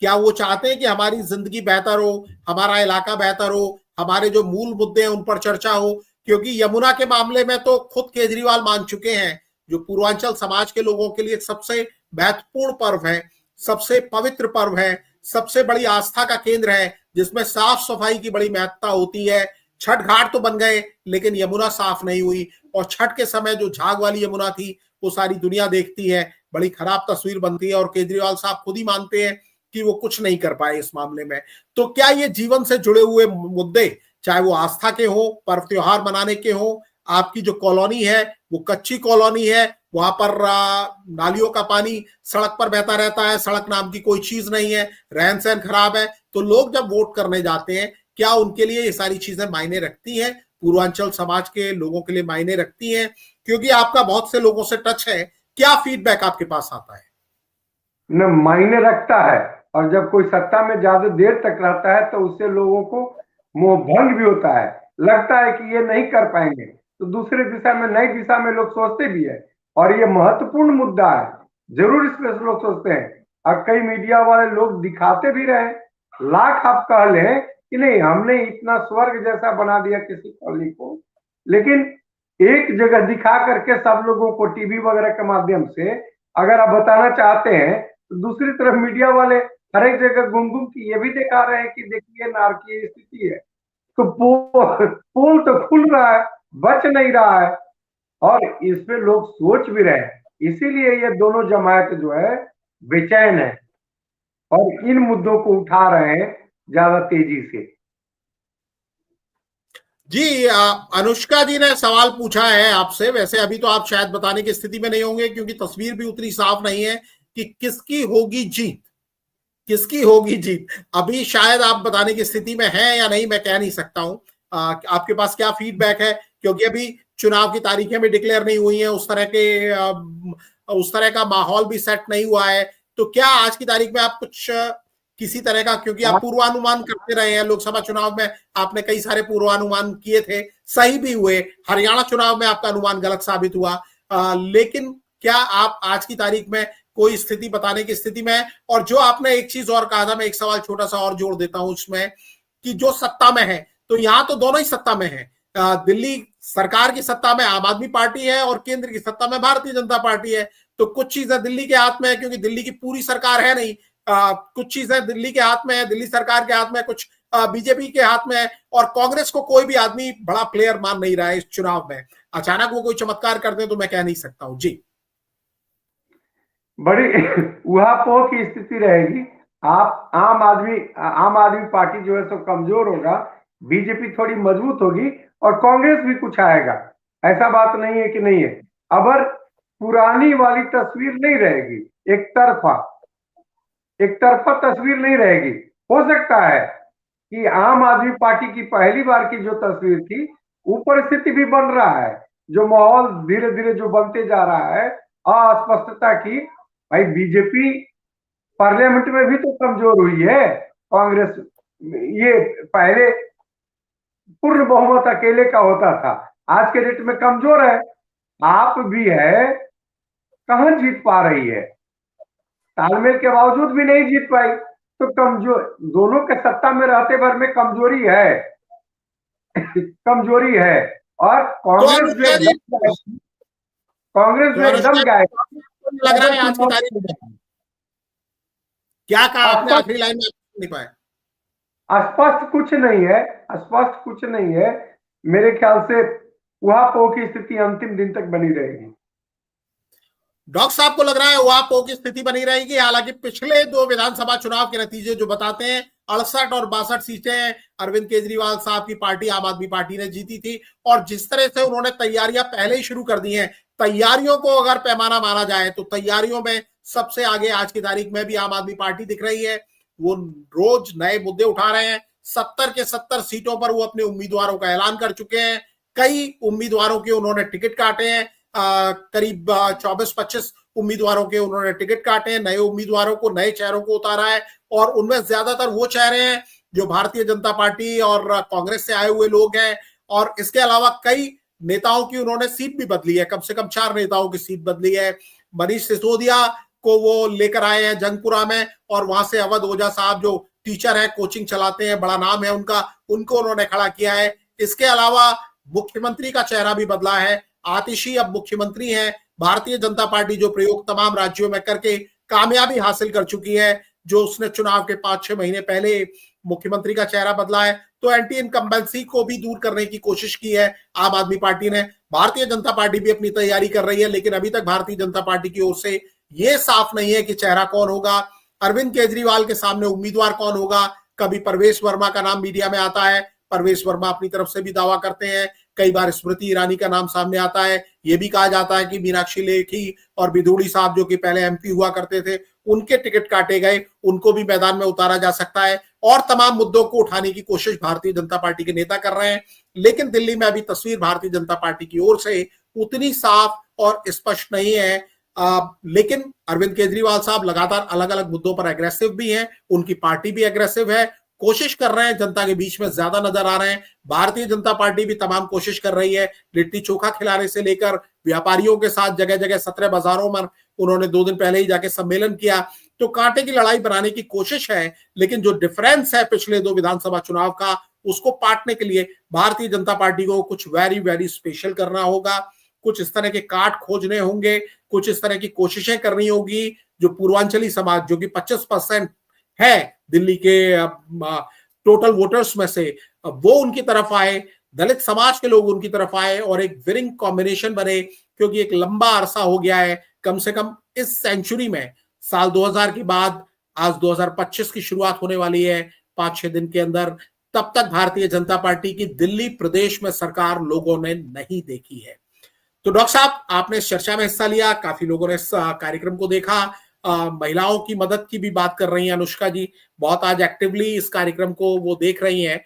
क्या वो चाहते हैं कि हमारी जिंदगी बेहतर हो, हमारा इलाका बेहतर हो, हमारे जो मूल मुद्दे हैं उन पर चर्चा हो? क्योंकि यमुना के मामले में तो खुद केजरीवाल मान चुके हैं, जो पूर्वांचल समाज के लोगों के लिए सबसे महत्वपूर्ण पर्व है, सबसे पवित्र पर्व है, सबसे बड़ी आस्था का केंद्र है, जिसमें साफ सफाई की बड़ी महत्ता होती है। छठ घाट तो बन गए, लेकिन यमुना साफ नहीं हुई, और छठ के समय जो झाग वाली यमुना थी वो सारी दुनिया देखती है, बड़ी खराब तस्वीर बनती है, और केजरीवाल साहब खुद ही मानते हैं कि वो कुछ नहीं कर पाए इस मामले में। तो क्या ये जीवन से जुड़े हुए मुद्दे, चाहे वो आस्था के हो, पर्व त्योहार मनाने के हो, आपकी जो कॉलोनी है वो कच्ची कॉलोनी है, वहां पर नालियों का पानी सड़क पर बहता रहता है, सड़क नाम की कोई चीज नहीं है, रहन सहन खराब है, तो लोग जब वोट करने जाते हैं, क्या उनके लिए ये सारी चीजें मायने रखती हैं? पूर्वांचल समाज के लोगों के लिए मायने रखती हैं? क्योंकि आपका बहुत से लोगों से टच है, क्या फीडबैक आपके पास आता है? न, मायने रखता है। और जब कोई सत्ता में ज्यादा देर तक रहता है, तो उससे लोगों को मोह भंग भी होता है, लगता है कि ये नहीं कर पाएंगे, तो दूसरे दिशा में, नई दिशा में लोग सोचते भी है। और ये महत्वपूर्ण मुद्दा है, जरूर इसमें लोग सोचते हैं, और कई मीडिया वाले लोग दिखाते भी रहे, लाख आप कह लें कि नहीं हमने इतना स्वर्ग जैसा बना दिया किसी कॉलोनी को, लेकिन एक जगह दिखा करके सब लोगों को टीवी वगैरह के माध्यम से अगर आप बताना चाहते हैं तो दूसरी तरफ मीडिया वाले हर एक जगह घूम घूम के ये भी दिखा रहे हैं कि देखिए नारकीय स्थिति है। तो पुल तो खुल रहा है, बच नहीं रहा है, और इस पे लोग सोच भी रहे हैं। इसीलिए ये दोनों जमात जो है बेचैन है और इन मुद्दों को उठा रहे हैं ज्यादा तेजी से। जी, अनुष्का जी ने सवाल पूछा है आपसे। वैसे अभी तो आप शायद बताने की स्थिति में नहीं होंगे क्योंकि तस्वीर भी उतनी साफ नहीं है कि किसकी होगी जीत, किसकी होगी जीत। अभी शायद आप बताने की स्थिति में हैं या नहीं, मैं कह नहीं सकता हूं। आपके पास क्या फीडबैक है, क्योंकि अभी चुनाव की तारीखें भी डिक्लेयर नहीं हुई हैं, उस तरह का माहौल भी सेट नहीं हुआ है। तो क्या आज की तारीख में आप कुछ किसी तरह का, क्योंकि आप पूर्वानुमान करते रहे हैं लोकसभा चुनाव में, आपने कई सारे पूर्वानुमान किए थे, सही भी हुए। हरियाणा चुनाव में आपका अनुमान गलत साबित हुआ, लेकिन क्या आप आज की तारीख में कोई स्थिति बताने की स्थिति में है? और जो आपने एक चीज और कहा था, मैं एक सवाल छोटा सा और जोड़ देता हूं उसमें, कि जो सत्ता में है, तो यहां तो दोनों ही सत्ता में है। दिल्ली सरकार की सत्ता में आम आदमी पार्टी है और केंद्र की सत्ता में भारतीय जनता पार्टी है। तो कुछ चीजें दिल्ली के हाथ में है, क्योंकि दिल्ली की पूरी सरकार है नहीं। कुछ चीजें दिल्ली के हाथ में है, दिल्ली सरकार के हाथ में, कुछ बीजेपी के हाथ में है। और कांग्रेस को कोई भी आदमी बड़ा प्लेयर मान नहीं रहा है इस चुनाव में। अचानक वो कोई चमत्कार कर दे तो मैं कह नहीं सकता हूं जी। बड़ी उहापोह की स्थिति रहेगी। आप आम आदमी पार्टी जो है सो कमजोर होगा, बीजेपी थोड़ी मजबूत होगी और कांग्रेस भी कुछ आएगा। ऐसा बात नहीं है कि नहीं है। अगर पुरानी वाली तस्वीर नहीं रहेगी, एक तरफा तस्वीर नहीं रहेगी। हो सकता है कि आम आदमी पार्टी की पहली बार की जो तस्वीर थी, वो परिस्थिति भी बन रहा है। जो माहौल धीरे धीरे जो बनते जा रहा है अस्पष्टता की, भाई बीजेपी पार्लियामेंट में भी तो कमजोर हुई है। कांग्रेस ये पहले पूर्ण बहुमत अकेले का होता था, आज के डेट में कमजोर है। आप भी है, कहां जीत पा रही है, तालमेल के बावजूद भी नहीं जीत पाई। तो कमजोर दोनों के सत्ता में रहते भर में कमजोरी है। कमजोरी है। और तो अनुष्का जी, कांग्रेस तो जो एकदम गायब लग रहा है आज की तारीख में, क्या कहा आपने आखिरी लाइन में, नहीं पाया? स्पष्ट कुछ नहीं है, स्पष्ट कुछ नहीं है। मेरे ख्याल से उहापोह की स्थिति अंतिम दिन तक बनी रहेगी। डॉक्टर साहब को लग रहा है उहापोह की स्थिति बनी रहेगी। हालांकि पिछले दो विधानसभा चुनाव के नतीजे जो बताते हैं, 68 और 62 सीटें अरविंद केजरीवाल साहब की पार्टी आम आदमी पार्टी ने जीती थी। और जिस तरह से उन्होंने तैयारियां पहले ही शुरू कर दी हैं, तैयारियों को अगर पैमाना माना जाए तो तैयारियों में सबसे आगे आज की तारीख में भी आम आदमी पार्टी दिख रही है। वो रोज नए मुद्दे उठा रहे हैं। 70 के 70 सीटों पर वो अपने उम्मीदवारों का ऐलान कर चुके हैं। कई उम्मीदवारों के उन्होंने टिकट काटे हैं। करीब 24-25 उम्मीदवारों के उन्होंने टिकट काटे हैं। नए उम्मीदवारों को, नए चेहरों को उतारा है। और उनमें ज्यादातर वो चेहरे हैं जो भारतीय जनता पार्टी और कांग्रेस से आए हुए लोग हैं। और इसके अलावा कई नेताओं की उन्होंने सीट भी बदली है, कम से कम 4 नेताओं की सीट बदली है। मनीष सिसोदिया को वो लेकर आए हैं जंगपुरा में, और वहां से अवध ओझा साहब जो टीचर है, कोचिंग चलाते हैं, बड़ा नाम है उनका, उनको उन्होंने खड़ा किया है। इसके अलावा मुख्यमंत्री का चेहरा भी बदला है। आतिशी अब मुख्यमंत्री हैं। भारतीय जनता पार्टी जो प्रयोग तमाम राज्यों में करके कामयाबी हासिल कर चुकी है, जो उसने चुनाव के 5-6 महीने पहले मुख्यमंत्री का चेहरा बदला है। तो एंटी इनकम्बेंसी को भी दूर करने की कोशिश की है आम आदमी पार्टी ने। भारतीय जनता पार्टी भी अपनी तैयारी कर रही है, लेकिन अभी तक भारतीय जनता पार्टी की ओर से ये साफ नहीं है कि चेहरा कौन होगा, अरविंद केजरीवाल के सामने उम्मीदवार कौन होगा। कभी परवेश वर्मा का नाम मीडिया में आता है, परवेश वर्मा अपनी तरफ से भी दावा करते हैं। कई बार स्मृति ईरानी का नाम सामने आता है। यह भी कहा जाता है कि मीनाक्षी लेखी और बिधूड़ी साहब जो कि पहले एमपी हुआ करते थे, उनके टिकट काटे गए, उनको भी मैदान में उतारा जा सकता है। और तमाम मुद्दों को उठाने की कोशिश भारतीय जनता पार्टी के नेता कर रहे हैं। लेकिन दिल्ली में अभी तस्वीर भारतीय जनता पार्टी की ओर से उतनी साफ और स्पष्ट नहीं है। लेकिन अरविंद केजरीवाल साहब लगातार अलग अलग मुद्दों पर एग्रेसिव भी हैं, उनकी पार्टी भी एग्रेसिव है, कोशिश कर रहे हैं, जनता के बीच में ज्यादा नजर आ रहे हैं। भारतीय जनता पार्टी भी तमाम कोशिश कर रही है, लिट्टी चोखा खिलाने से लेकर व्यापारियों के साथ जगह जगह 17 बाजारों में उन्होंने 2 दिन पहले ही जाके सम्मेलन किया। तो कांटे की लड़ाई बनाने की कोशिश है, लेकिन जो डिफरेंस है पिछले 2 विधानसभा चुनाव का, उसको पाटने के लिए भारतीय जनता पार्टी को कुछ वेरी वेरी स्पेशल करना होगा। कुछ इस तरह के काट खोजने होंगे, कुछ इस तरह की कोशिशें करनी होगी जो पूर्वांचली समाज, जो कि 25% है दिल्ली के टोटल वोटर्स में से, वो उनकी तरफ आए, दलित समाज के लोग उनकी तरफ आए और एक विनिंग कॉम्बिनेशन बने। क्योंकि एक लंबा अरसा हो गया है, कम से कम इस सेंचुरी में, साल 2000 के बाद आज 2025 की शुरुआत होने वाली है 5-6 दिन के अंदर, तब तक भारतीय जनता पार्टी की दिल्ली प्रदेश में सरकार लोगों ने नहीं देखी है। तो डॉक्टर साहब, आपने इस चर्चा में हिस्सा लिया, काफी लोगों ने इस कार्यक्रम को देखा, महिलाओं की मदद की भी बात कर रही हैं अनुष्का जी, बहुत आज एक्टिवली इस कार्यक्रम को वो देख रही हैं।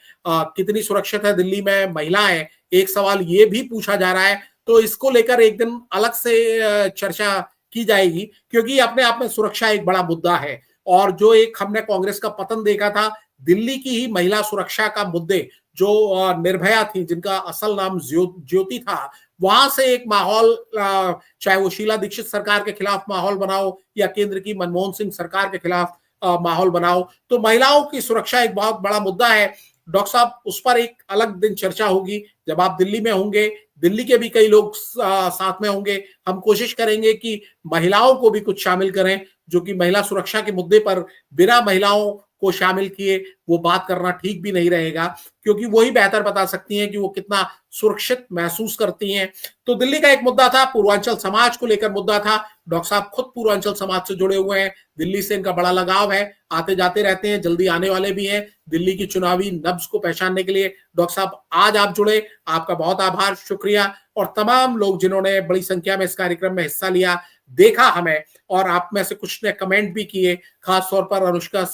कितनी सुरक्षित है दिल्ली में महिलाएं, एक सवाल ये भी पूछा जा रहा है, तो इसको लेकर एक दिन अलग से चर्चा की जाएगी, क्योंकि अपने आप में सुरक्षा एक बड़ा मुद्दा है। और जो एक हमने कांग्रेस का पतन देखा था, दिल्ली की ही महिला सुरक्षा का मुद्दे, जो निर्भया थी, जिनका असल नाम ज्योति था, वहां से एक माहौल, चाहे वो शीला दीक्षित सरकार के खिलाफ माहौल बनाओ या केंद्र की मनमोहन सिंह सरकार के खिलाफ माहौल बनाओ, तो महिलाओं की सुरक्षा एक बहुत बड़ा मुद्दा है। डॉक्टर साहब, उस पर एक अलग दिन चर्चा होगी जब आप दिल्ली में होंगे, दिल्ली के भी कई लोग साथ में होंगे। हम कोशिश करेंगे कि महिलाओं को भी कुछ शामिल करें, जो कि महिला सुरक्षा के मुद्दे पर बिना महिलाओं को शामिल किए वो बात करना ठीक भी नहीं रहेगा, क्योंकि वही बेहतर बता सकती हैं कि वो कितना सुरक्षित महसूस करती हैं। तो दिल्ली का एक मुद्दा था, पूर्वांचल समाज को लेकर मुद्दा था। डॉक्टर साहब खुद पूर्वांचल समाज से जुड़े हुए हैं, दिल्ली से इनका बड़ा लगाव है, आते जाते रहते हैं, जल्दी आने वाले भी हैं दिल्ली की चुनावी नब्ज को पहचानने के लिए। डॉक्टर साहब, आज आप जुड़े, आपका बहुत आभार, शुक्रिया। और तमाम लोग जिन्होंने बड़ी संख्या में इस कार्यक्रम में हिस्सा लिया, देखा हमें, और आप में से कुछ ने कमेंट भी किए, खास तौर पर अनुष्का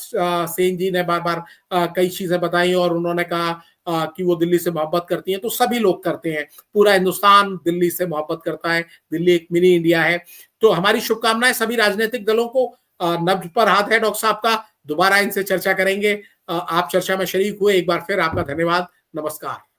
सेन जी ने बार बार कई चीजें बताई और उन्होंने कहा कि वो दिल्ली से मोहब्बत करती हैं। तो सभी लोग करते हैं, पूरा हिंदुस्तान दिल्ली से मोहब्बत करता है, दिल्ली एक मिनी इंडिया है। तो हमारी शुभकामनाएं सभी राजनीतिक दलों को। नब्ज पर हाथ है डॉक्टर साहब का, दोबारा इनसे चर्चा करेंगे। आप चर्चा में शरीक हुए, एक बार फिर आपका धन्यवाद, नमस्कार।